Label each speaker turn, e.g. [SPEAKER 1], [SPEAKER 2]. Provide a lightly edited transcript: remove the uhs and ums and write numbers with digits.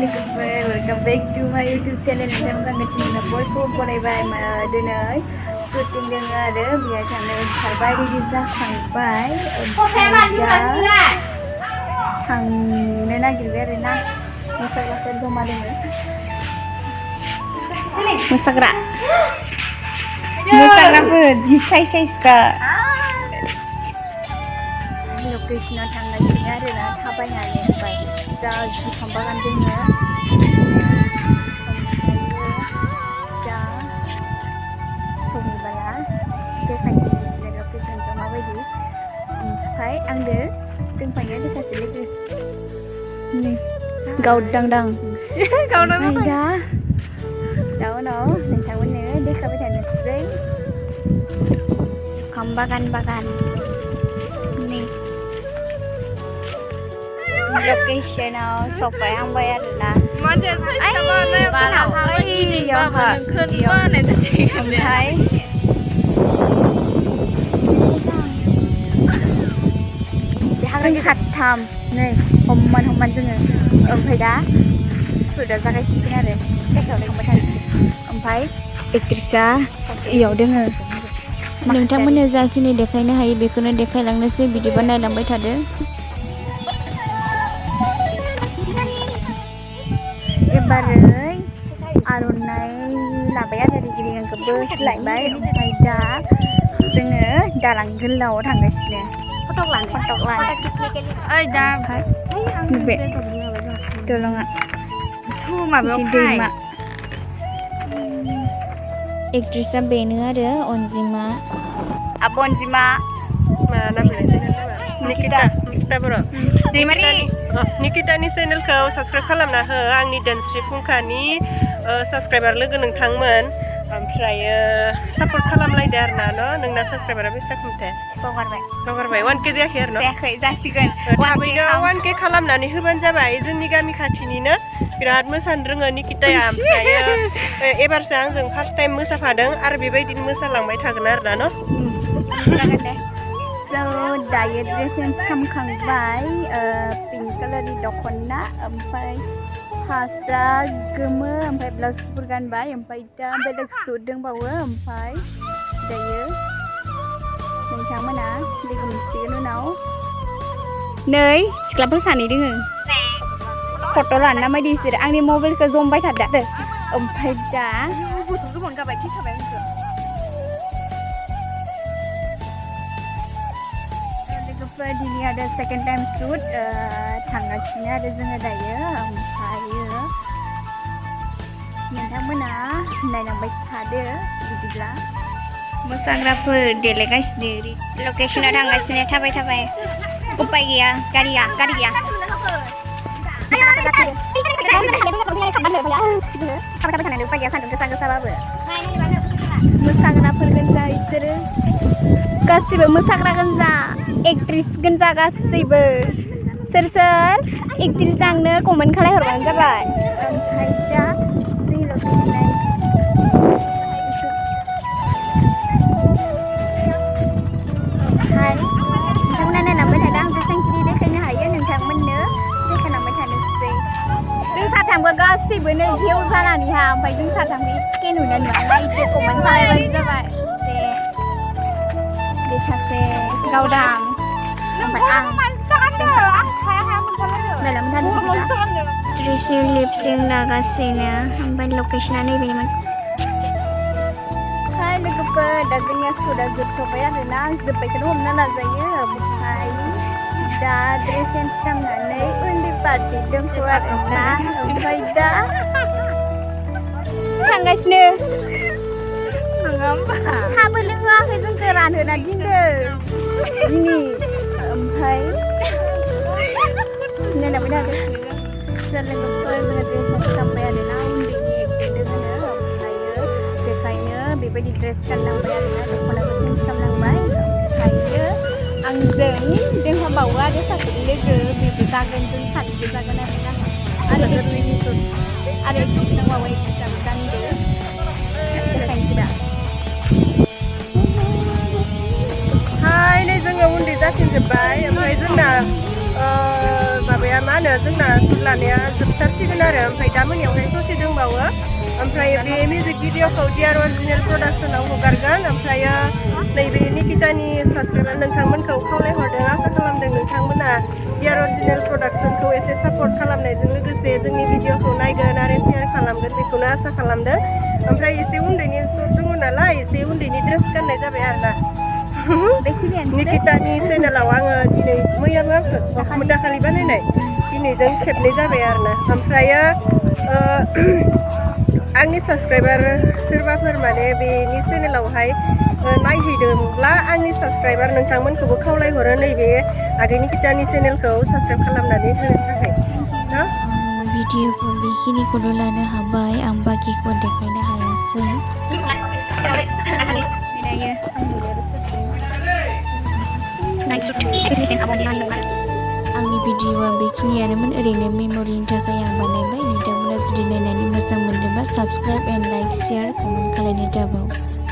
[SPEAKER 1] लोगोफोर welcome back to माय YouTube channel नोंथांमोना बयखौ बरायबाय दिनै शुटिं दङ आरो बेहाय थांनो ओंखारबाय रेडि जाखांबाय दा थांनो नागिरबाय आरो ना मोसाग्राफोर जमा दङ मोसाग्राफोर जि साइजखा लकेसनाव थांगासिनो आरोना थाबायनानै ओमफ्राय जा बिफां बागान दङ दा सहैबोला देखायनोसै बिसोरो लकेसनखौ माबायदि ओमफ्राय आंनो दंफायो सासे लोगो नै गावदांदां ओमफ्राय दा उनाव नोंथांमोननो देखायबाय थानोसै जुखाम बागान लोकेशनाव सफैहांबाय आरोना ओमफ्राय जों साथाम नै हममान जोङो ओमफ्राय दा सुटआ जागायसिगोन आरो देखायाव थांबाय थानोसै ओमफ्राय एक्ट्रिसआ इयाव दोङो
[SPEAKER 2] नोंथांमोननो जाखिनि देखायनो हायो बेखौनो देखायलांनोसै बिदिबा नायलांबाय थादो
[SPEAKER 1] एबारै आर'नाइ लाबाय आरो रिगिरिगांखौबो लायबाय ओमफ्राय दा जोङो दालां गोलावआव थांगासिनो फटक लानो ओइ दा बे दलङा दैमा
[SPEAKER 2] एक्ट्रिसआ बेनो आरो अनजिमा
[SPEAKER 1] आब' अनजिमा
[SPEAKER 3] निकिता बर' निकितानि चेनेलखौ साबस्क्राइब खालामना हो आंनि दोनस्रि फुंखानि साबस्क्राइबार लोगो नोंथांमोन ओमफ्रायो सापर्ट खालामलायदो आरो ना न' नोंना साबस्क्राइबारा बेसे जाखोमोनथाय बावगारबाय 1K जायाखै आरो न'
[SPEAKER 1] जायाखै जासिगोन
[SPEAKER 3] थाबैनो 1K खालामनानै होबानो जाबाय जोंनि गामि खाथिनिनो बिराद मोसानो रोङो निकिताया ओमफ्रायो एबारसो आंजों फार्स्ट टाइम मोसाफादों आरो बेबायदिनो मोसालांबाय थागोन आरो ना न'
[SPEAKER 1] जागोन दे दायो ड्रेस चेन्ज खालामखांबाय पिंक कालारनि दख'ना ओमफ्राय फास्रा गोमो ओमफ्राय ब्लाउस गुफुर गानबाय ओमफ्राय दा बेलेग सुट दंबावो ओमफ्राय दायो नोंथांमोना लोगो मोनसिगोन उनाव नै सिख्लाफोर सानै दोङो फट' लानो ना मायदि बिसोरो आंनि मबाइलखौ जमबाय थादों आरो ओमफ्राय दा दिनै आरो सेकेन्ड टाइम शुट थांगासिनो आरो जोङो दायो ओमफ्रायो नोंथांमोना नायलांबाय थादो बिदिब्ला मोसाग्राफोर देलायगासिनो लकेसनाव थांगासिनो थाबाय उपाय गैया गारि गैया उपाय गैया सान्दुं गोसाबाबो मोसाग्राफोर गोजा बिसोरो गासैबो मोसाग्रा गोजा एक्ट्रिस गोजा गासैबो सोर एक्ट्रिस आंनो कमेन्ट खालामहरबानो जाबाय ओमफ्राय दा जोंनि लकेसना ओमफ्राय नोंथांमोना नायलांबाय थादों आं जेसेबांखिनि देखायनो हायो नोंथांमोननो देखायलांबाय थानोसै जों साथामबो गासैबोनो जेव जानानैहा ओमफ्राय जों साथामबो एखे नुनो नुवा एखे कमेन्ट खालामबानो जाबाय सासे गावदां ओमफ्राय आं ट्रेडिशनेल लिपसिं लागासिनो ओमफ्राय लकेसना नैबेमोन ओमफ्राय लोगोफोर दा जोंनिया सुटआ जोबथ'बाय आरोना जोब्बायखौनो हमना लाजायो ओमफ्राय दा ड्रेस चेन्ज खालामनानै उन्दै पार्टि दंथ' आरोना ओमफ्राय दा थांगासिनो साबो लोङाखै जोंखौ रानहोना दोनदों दिनै ओमफ्राय नायलांबाय थादो लोगोफोर जोङो ड्रेस चेन्ज खालामबाय आरोना उन्दैनि एक्टिंदो जोङो ओमफ्रायो बेखायनो बेबायदि ड्रेस गाननांबाय आरोना दख'नाखौ चेन्ज खालामनांबाय ओमफ्रायो आंजों दोनहाबावो आरो सासे लोगो बेबो जागोन जों सानैबो जागोन आरोना आरो एक्ट्रिस दंबावो एक्ट्रिसआबो गानदो देखायनोसै दा
[SPEAKER 3] हाय नै जोङो उन्दै जाफिनजोब्बाय ओमफ्राय जोंना माबाया मा होनो जोंना सुट लानाया जोबथारसिगोन आरो ओमफ्राय दा मोनायावहाय ससे दंबावो ओमफ्राय बे मिउजिक भिडिअखौ डिआर अरिजिनेल प्रडाक्सनाव हगारगोन ओमफ्रायो नैबे निकितानि साबसक्राइबार नोंथांमोनखौ खावलायहरदों आसा खालामदों नोंथांमोना डिआर अरिजिनेल प्रडाक्सनखौ एसे सापर्ट खालामनायजों लोगोसे जोंनि भिडिअखौ नायगोन आरो शेयार खालामगोन बेखौनो आसा खालामदों ओमफ्राय एसे उन्दैनि सट दङ नालाय एसे उन्दैनि ड्रेस गाननाय जाबाय आरोना निकितानि चेनेलाव आङो दिनै मैयाबो आंखौ दाखालि बानायनाय दिनैजों खेबनै जाबाय आरोना ओमफ्रायो आंनि साबसक्राइबार सोरबाफोर माने बेनि चेनेलावहाय नायहैदोंब्ला आंनि साबसक्राइबार नोंथांमोनखौबो खावलायहरो नैबे आगै निकितानि चेनेलखौ साबसक्राइब खालामनानै होनो थाखाय
[SPEAKER 2] भिडिअखौ बेखिनिखौल' लानो हाबाय आं बाखिखौ देखायनो हायासै आंनि भिडिअआ बेखिनियानोमोन ओरैनो मेम'रिनि थाखाय आं बानायबाय नोंथांमोना जुदि नायनानै मोजां मोनदोंबा subscribe and like share comment खालायनो दाबाव